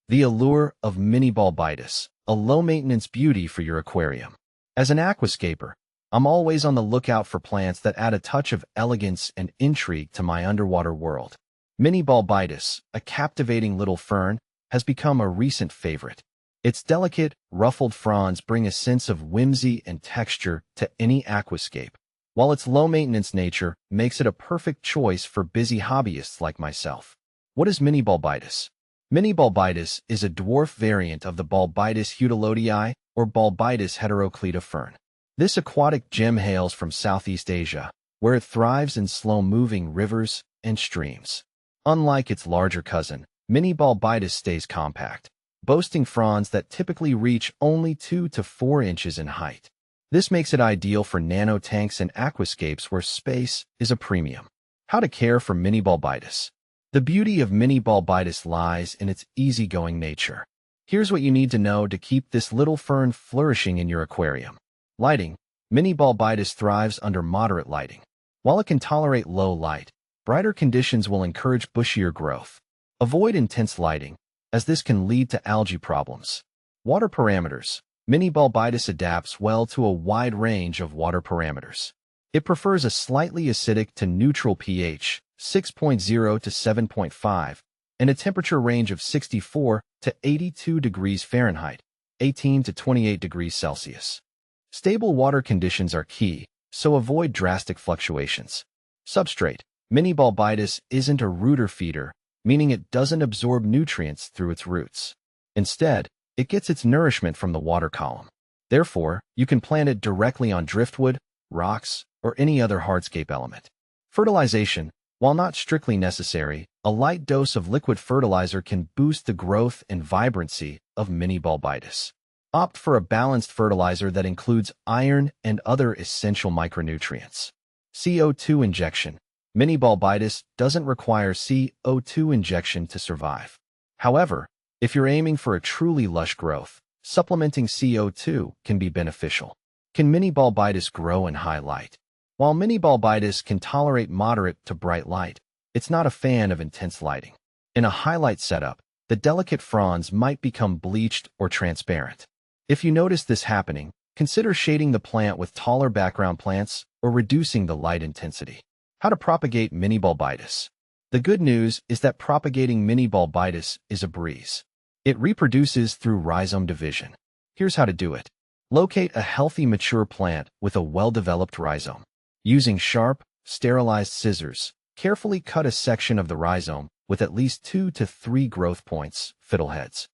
The allure of mini Bolbitis, a low-maintenance beauty for your aquarium. As an aquascaper, I'm always on the lookout for plants that add a touch of elegance and intrigue to my underwater world. Mini Bolbitis, a captivating little fern, has become a recent favorite. Its delicate, ruffled fronds bring a sense of whimsy and texture to any aquascape, while its low-maintenance nature makes it a perfect choice for busy hobbyists like myself. What is mini Bolbitis? Mini Bolbitis is a dwarf variant of the Bolbitis hutylodii or Bolbitis heteroclita fern. This aquatic gem hails from Southeast Asia, where it thrives in slow-moving rivers and streams. Unlike its larger cousin, mini Bolbitis stays compact, boasting fronds that typically reach only 2 to 4 inches in height. This makes it ideal for nano tanks and aquascapes where space is a premium. How to care for mini Bolbitis? The beauty of mini Bolbitis lies in its easygoing nature. Here's what you need to know to keep this little fern flourishing in your aquarium. Lighting. Mini Bolbitis thrives under moderate lighting. While it can tolerate low light, brighter conditions will encourage bushier growth. Avoid intense lighting, as this can lead to algae problems. Water parameters. Mini Bolbitis adapts well to a wide range of water parameters. It prefers a slightly acidic to neutral pH, 6.0 to 7.5, and a temperature range of 64 to 82 degrees Fahrenheit, 18 to 28 degrees Celsius. Stable water conditions are key, so avoid drastic fluctuations. Substrate. Mini Bolbitis isn't a rooter feeder, meaning it doesn't absorb nutrients through its roots. Instead, it gets its nourishment from the water column. Therefore, you can plant it directly on driftwood, rocks, or any other hardscape element. Fertilization. While not strictly necessary, a light dose of liquid fertilizer can boost the growth and vibrancy of mini Bolbitis. Opt for a balanced fertilizer that includes iron and other essential micronutrients. CO2 injection. Mini Bolbitis doesn't require CO2 injection to survive. However, if you're aiming for a truly lush growth, supplementing CO2 can be beneficial. Can mini Bolbitis grow in high light? While mini Bolbitis can tolerate moderate to bright light, it's not a fan of intense lighting. In a highlight setup, the delicate fronds might become bleached or transparent. If you notice this happening, consider shading the plant with taller background plants or reducing the light intensity. How to propagate mini Bolbitis? The good news is that propagating mini Bolbitis is a breeze. It reproduces through rhizome division. Here's how to do it. Locate a healthy mature plant with a well-developed rhizome. Using sharp, sterilized scissors, carefully cut a section of the rhizome with at least 2 to 3 growth points, fiddleheads.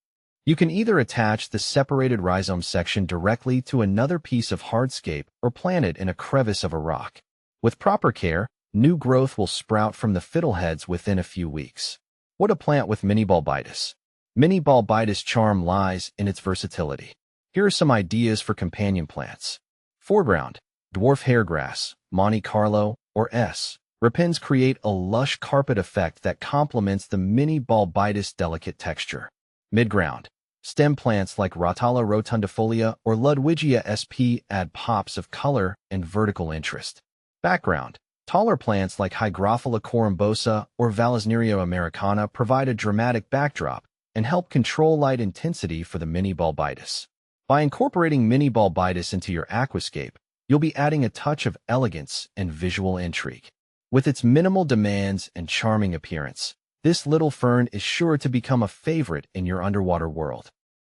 You can either attach the separated rhizome section directly to another piece of hardscape or plant it in a crevice of a rock. With proper care, new growth will sprout from the fiddleheads within a few weeks. What to plant with mini Bolbitis? Mini Bolbitis' charm lies in its versatility. Here are some ideas for companion plants. Foreground. Dwarf hairgrass, Monte Carlo, or S. Repens create a lush carpet effect that complements the mini Bolbitis' delicate texture. Midground. Stem plants like Rotala rotundifolia or Ludwigia sp. add pops of color and vertical interest. Background. Taller plants like Hygrophila corymbosa or Vallisneria americana provide a dramatic backdrop and help control light intensity for the mini Bolbitis. By incorporating mini Bolbitis into your aquascape, you'll be adding a touch of elegance and visual intrigue. With its minimal demands and charming appearance, this little fern is sure to become a favorite in your underwater world.